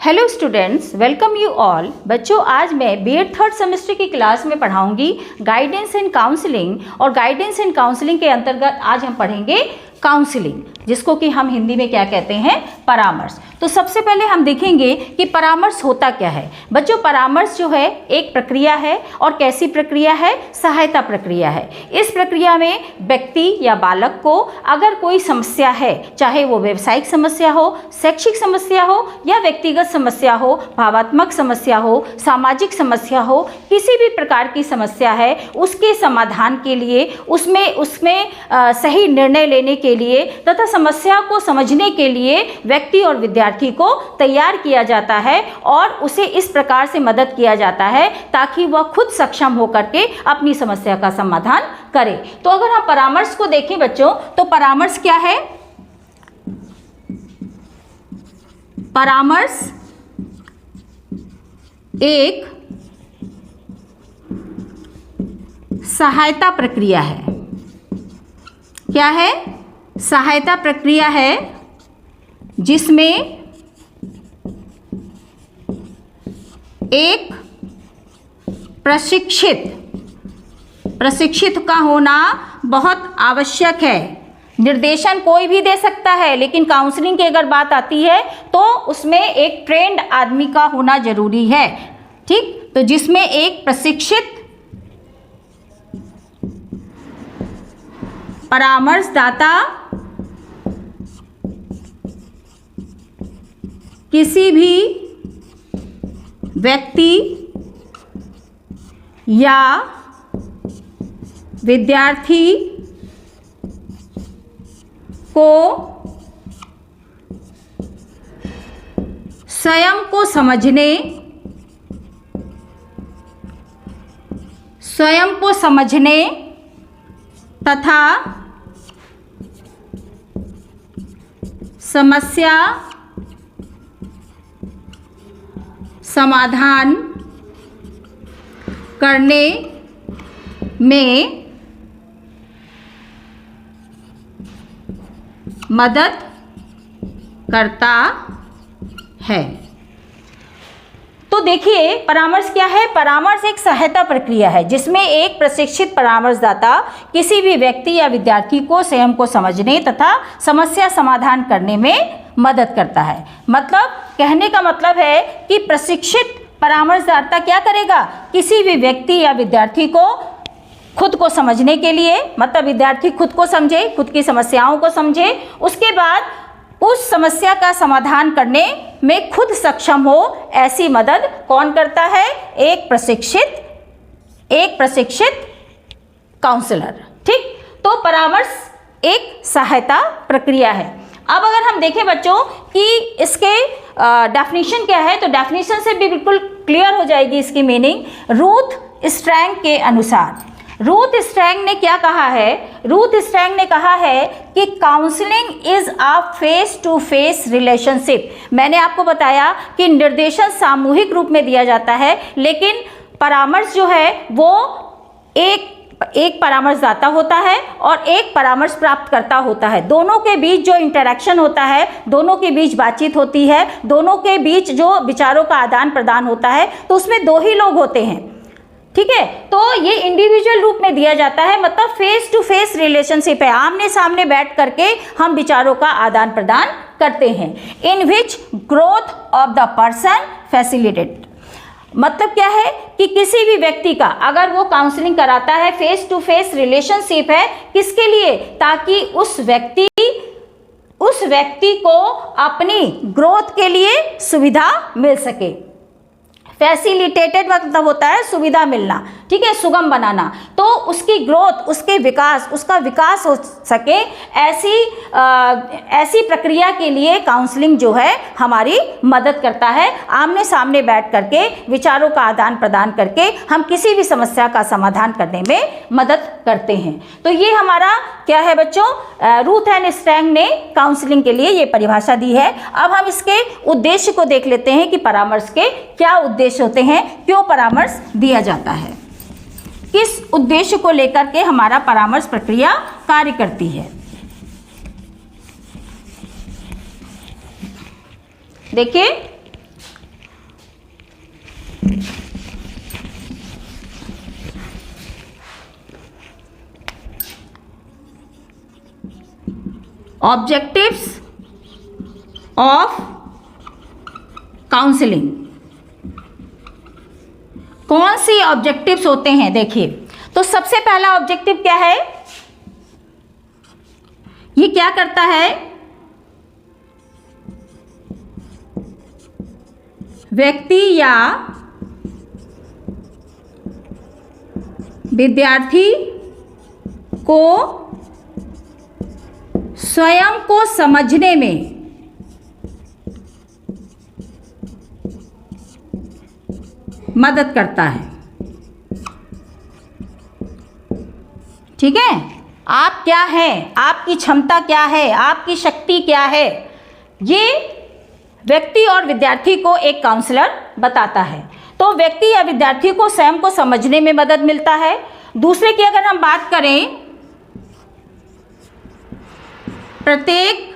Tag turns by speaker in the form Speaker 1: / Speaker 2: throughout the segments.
Speaker 1: Hello students, welcome you all. बच्चों, आज मैं बीएड थर्ड सेमेस्टर की क्लास में पढ़ाऊंगी गाइडेंस एंड काउंसलिंग। और गाइडेंस एंड काउंसलिंग के अंतर्गत आज हम पढ़ेंगे काउंसलिंग, जिसको कि हम हिंदी में क्या कहते हैं, परामर्श। तो सबसे पहले हम देखेंगे कि परामर्श होता क्या है। बच्चों, परामर्श जो है एक प्रक्रिया है, और कैसी प्रक्रिया है, सहायता प्रक्रिया है। इस प्रक्रिया में व्यक्ति या बालक को अगर कोई समस्या है, चाहे वो व्यावसायिक समस्या हो, शैक्षिक समस्या हो या व्यक्तिगत समस्या हो, भावात्मक समस्या हो, सामाजिक समस्या हो, किसी भी प्रकार की समस्या है, उसके समाधान के लिए उसमें सही निर्णय लेने के लिए तथा समस्या को समझने के लिए व्यक्ति और विद्यार्थी को तैयार किया जाता है, और उसे इस प्रकार से मदद किया जाता है ताकि वह खुद सक्षम होकर के अपनी समस्या का समाधान करे। तो अगर हम परामर्श को देखें बच्चों, तो परामर्श क्या है? परामर्श एक सहायता प्रक्रिया है। क्या है? सहायता प्रक्रिया है, जिसमें एक प्रशिक्षित का होना बहुत आवश्यक है। निर्देशन कोई भी दे सकता है, लेकिन काउंसलिंग की अगर बात आती है तो उसमें एक ट्रेंड आदमी का होना जरूरी है। ठीक, तो जिसमें एक प्रशिक्षित परामर्शदाता किसी भी व्यक्ति या विद्यार्थी को स्वयं को समझने तथा समस्या समाधान करने में मदद करता है। तो देखिए, परामर्श क्या है? परामर्श एक सहायता प्रक्रिया है, जिसमें एक प्रशिक्षित परामर्शदाता किसी भी व्यक्ति या विद्यार्थी को स्वयं को समझने तथा समस्या समाधान करने में मदद करता है। मतलब, कहने का मतलब है कि प्रशिक्षित परामर्शदाता क्या करेगा? किसी भी व्यक्ति या विद्यार्थी को खुद को समझने के लिए, मतलब विद्यार्थी खुद को समझे, खुद की समस्याओं को समझे, उसके बाद उस समस्या का समाधान करने में खुद सक्षम हो, ऐसी मदद कौन करता है? एक प्रशिक्षित काउंसलर। ठीक, तो परामर्श एक सहायता प्रक्रिया है। अब अगर हम देखें बच्चों कि इसके डेफिनेशन क्या है, तो डेफिनेशन से भी बिल्कुल क्लियर हो जाएगी इसकी मीनिंग। रूथ स्ट्रैंग के अनुसार, रूथ स्ट्रैंग ने क्या कहा है? रूथ स्ट्रैंग ने कहा है कि counselling is a face to face relationship. मैंने आपको बताया कि निर्देशन सामूहिक रूप में दिया जाता है, लेकिन परामर्श जो है वो एक परामर्शदाता होता है और एक परामर्श प्राप्त करता होता है। दोनों के बीच जो इंटरेक्शन होता है, दोनों के बीच बातचीत होती है, दोनों के बीच जो विचारों का आदान प्रदान होता है, तो उसमें दो ही लोग होते हैं। ठीक है, तो ये इंडिविजुअल रूप में दिया जाता है, मतलब फेस टू फेस रिलेशनशिप है। आमने सामने बैठ करके हम विचारों का आदान प्रदान करते हैं। In which growth of the person facilitate. मतलब क्या है कि किसी भी व्यक्ति का अगर वो काउंसलिंग कराता है, फेस टू फेस रिलेशनशिप है, किसके लिए? ताकि उस व्यक्ति को अपनी ग्रोथ के लिए सुविधा मिल सके। फैसिलिटेटेड मतलब होता है सुविधा मिलना, ठीक है, सुगम बनाना। तो उसकी ग्रोथ, उसका विकास हो सके, ऐसी प्रक्रिया के लिए काउंसलिंग जो है हमारी मदद करता है। आमने सामने बैठ करके विचारों का आदान प्रदान करके हम किसी भी समस्या का समाधान करने में मदद करते हैं। तो ये हमारा क्या है बच्चों? रूथ एंड स्ट्रैंग ने काउंसलिंग के लिए ये परिभाषा दी है। अब हम इसके उद्देश्य को देख लेते हैं कि परामर्श के क्या उद्देश्य होते हैं, क्यों परामर्श दिया जाता है, किस उद्देश्य को लेकर के हमारा परामर्श प्रक्रिया कार्य करती है। देखिए, ऑब्जेक्टिव्स ऑफ काउंसलिंग। कौन सी ऑब्जेक्टिव्स होते हैं? देखिए, तो सबसे पहला ऑब्जेक्टिव क्या है? ये क्या करता है? व्यक्ति या विद्यार्थी को स्वयं को समझने में मदद करता है। ठीक है, आप क्या हैं, आपकी क्षमता क्या है, आपकी शक्ति क्या है, ये व्यक्ति और विद्यार्थी को एक काउंसलर बताता है। तो व्यक्ति या विद्यार्थी को स्वयं को समझने में मदद मिलता है। दूसरे की अगर हम बात करें, प्रत्येक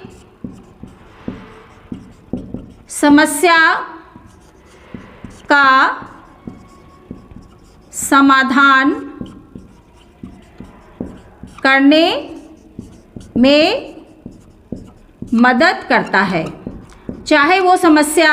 Speaker 1: समस्या का समाधान करने में मदद करता है, चाहे वो समस्या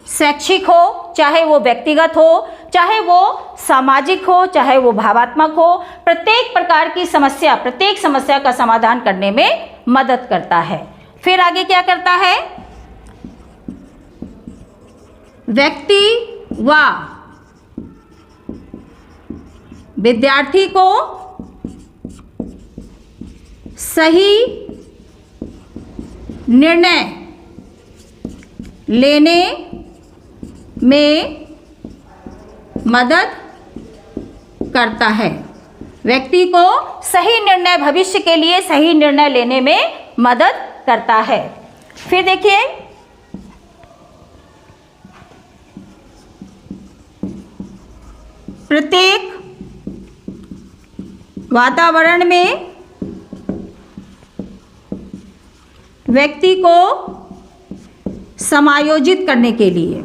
Speaker 1: शैक्षिक हो, चाहे वो व्यक्तिगत हो, चाहे वो सामाजिक हो, चाहे वो भावात्मक हो। प्रत्येक प्रकार की समस्या, प्रत्येक समस्या का समाधान करने में मदद करता है। फिर आगे क्या करता है? व्यक्ति व विद्यार्थी को सही निर्णय लेने में मदद करता है। व्यक्ति को सही निर्णय, भविष्य के लिए सही निर्णय लेने में मदद करता है। फिर देखिए, प्रत्येक वातावरण में व्यक्ति को समायोजित करने के लिए,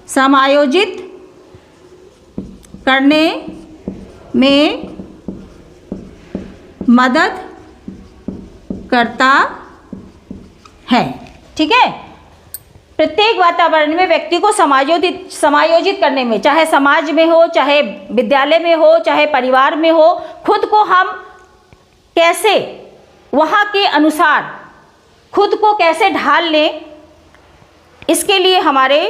Speaker 1: समायोजित करने में मदद करता है। ठीक है, प्रत्येक वातावरण में व्यक्ति को समायोजित करने में, चाहे समाज में हो, चाहे विद्यालय में हो, चाहे परिवार में हो, खुद को हम कैसे वहाँ के अनुसार खुद को कैसे ढाल लें, इसके लिए हमारे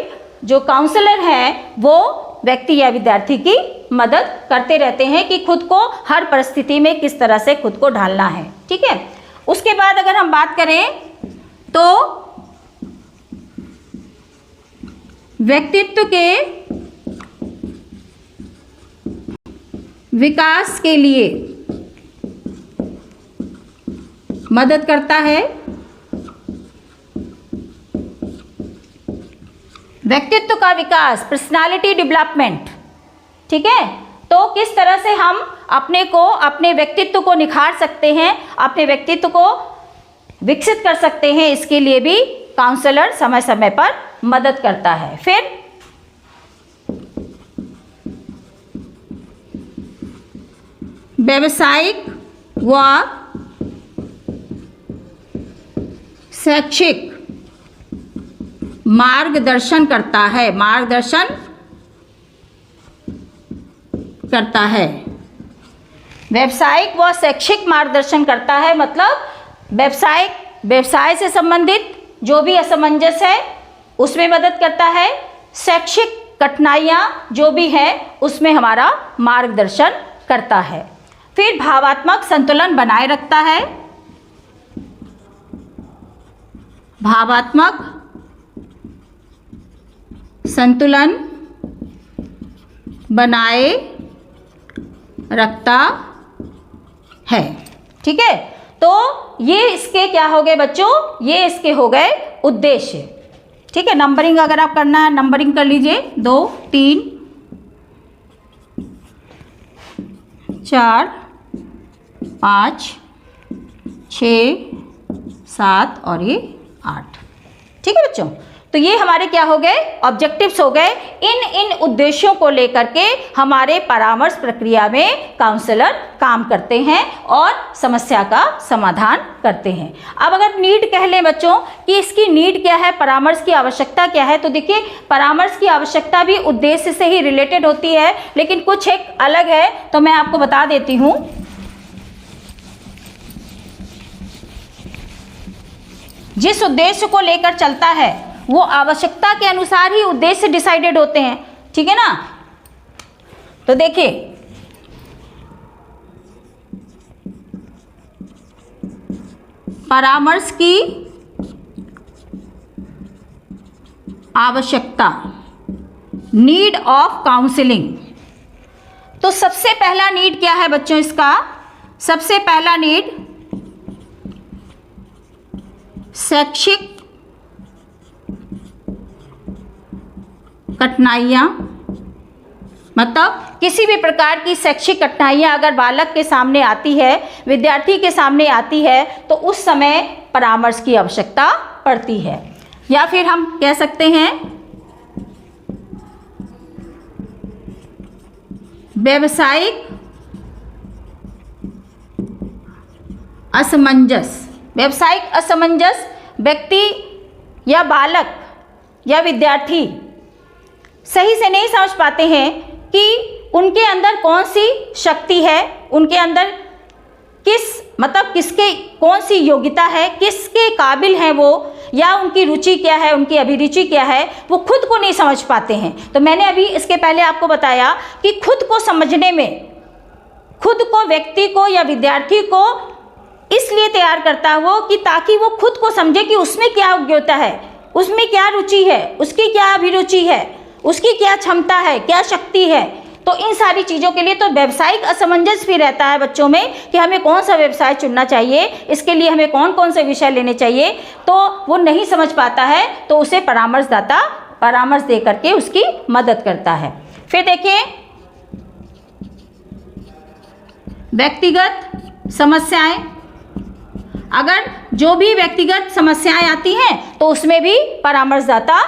Speaker 1: जो काउंसलर हैं वो व्यक्ति या विद्यार्थी की मदद करते रहते हैं कि खुद को हर परिस्थिति में किस तरह से खुद को ढालना है। ठीक है, उसके बाद अगर हम बात करें तो व्यक्तित्व के विकास के लिए मदद करता है। व्यक्तित्व का विकास, पर्सनालिटी डेवलपमेंट। ठीक है, तो किस तरह से हम अपने को, अपने व्यक्तित्व को निखार सकते हैं, अपने व्यक्तित्व को विकसित कर सकते हैं, इसके लिए भी काउंसलर समय समय पर मदद करता है। फिर व्यावसायिक व शैक्षिक मार्गदर्शन करता है, मार्गदर्शन करता है। व्यावसायिक व शैक्षिक मार्गदर्शन करता है, मतलब व्यवसाय से संबंधित जो भी असमंजस है उसमें मदद करता है। शैक्षिक कठिनाइयाँ जो भी है उसमें हमारा मार्गदर्शन करता है। फिर भावात्मक संतुलन बनाए रखता है, भावात्मक संतुलन बनाए रखता है। ठीक है, तो ये इसके क्या हो गए बच्चों, ये इसके हो गए उद्देश्य। ठीक है, नंबरिंग अगर आप करना है नंबरिंग कर लीजिए, 2 3 4 5 6 7 और ये 8। ठीक है बच्चों, तो ये हमारे क्या हो गए, ऑब्जेक्टिव्स हो गए। इन उद्देश्यों को लेकर के हमारे परामर्श प्रक्रिया में काउंसलर काम करते हैं और समस्या का समाधान करते हैं। अब अगर नीड कह लें बच्चों कि इसकी नीड क्या है, परामर्श की आवश्यकता क्या है, तो देखिए परामर्श की आवश्यकता भी उद्देश्य से ही रिलेटेड होती है, लेकिन कुछ एक अलग है, तो मैं आपको बता देती हूँ। जिस उद्देश्य को लेकर चलता है वो आवश्यकता के अनुसार ही उद्देश्य डिसाइडेड होते हैं, ठीक है ना। तो देखिए परामर्श की आवश्यकता, नीड ऑफ काउंसलिंग। तो सबसे पहला नीड क्या है बच्चों इसका, सबसे पहला नीड शैक्षिक कठिनाइयाँ, मतलब किसी भी प्रकार की शैक्षिक कठिनाइयाँ अगर बालक के सामने आती है, विद्यार्थी के सामने आती है, तो उस समय परामर्श की आवश्यकता पड़ती है। या फिर हम कह सकते हैं व्यावसायिक असमंजस। व्यावसायिक असमंजस, व्यक्ति या बालक या विद्यार्थी सही से नहीं समझ पाते हैं कि उनके अंदर कौन सी शक्ति है, उनके अंदर मतलब किसके कौन सी योग्यता है, किसके काबिल हैं वो, या उनकी रुचि क्या है, उनकी अभिरुचि क्या है, वो खुद को नहीं समझ पाते हैं। तो मैंने अभी इसके पहले आपको बताया कि खुद को समझने में, खुद को, व्यक्ति को या विद्यार्थी को इसलिए तैयार करता है वो कि ताकि वो खुद को समझे कि उसमें क्या योग्यता है, उसमें क्या रुचि है, उसकी क्या अभिरुचि है, उसकी क्या क्षमता है, क्या शक्ति है। तो इन सारी चीज़ों के लिए तो व्यावसायिक असमंजस भी रहता है बच्चों में कि हमें कौन सा व्यवसाय चुनना चाहिए, इसके लिए हमें कौन कौन से विषय लेने चाहिए, तो वो नहीं समझ पाता है, तो उसे परामर्शदाता परामर्श दे करके उसकी मदद करता है। फिर देखिए व्यक्तिगत समस्याएं, अगर जो भी व्यक्तिगत समस्याएं आती हैं तो उसमें भी परामर्शदाता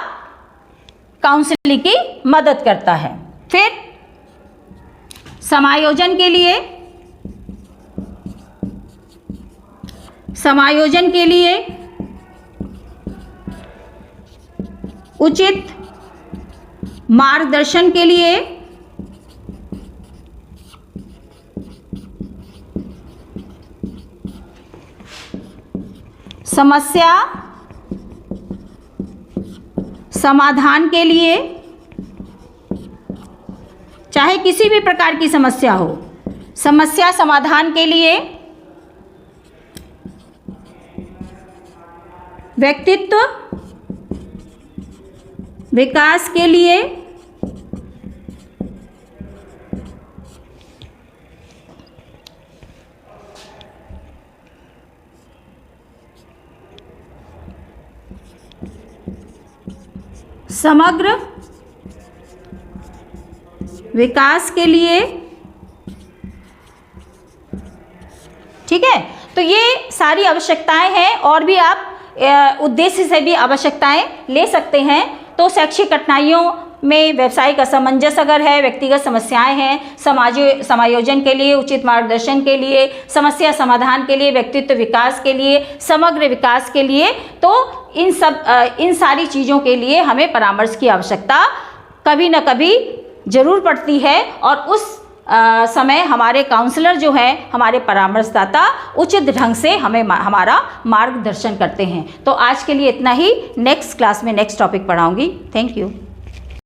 Speaker 1: काउंसलिंग की मदद करता है। फिर समायोजन के लिए उचित मार्गदर्शन के लिए समस्या समाधान के लिए, चाहे किसी भी प्रकार की समस्या हो, समस्या समाधान के लिए, व्यक्तित्व विकास के लिए, समग्र विकास के लिए, ठीक है। तो ये सारी आवश्यकताएं हैं, और भी आप उद्देश्य से भी आवश्यकताएं ले सकते हैं। तो शैक्षिक कठिनाइयों में व्यावसायिक असमंजस अगर है, व्यक्तिगत समस्याएं हैं, समायोजन के लिए, उचित मार्गदर्शन के लिए, समस्या समाधान के लिए, व्यक्तित्व विकास के लिए, समग्र विकास के लिए, तो इन सारी चीज़ों के लिए हमें परामर्श की आवश्यकता कभी न कभी ज़रूर पड़ती है। और उस समय हमारे काउंसलर जो हैं, हमारे परामर्शदाता उचित ढंग से हमें हमारा मार्गदर्शन करते हैं। तो आज के लिए इतना ही, नेक्स्ट क्लास में नेक्स्ट टॉपिक पढ़ाऊंगी। Thank you.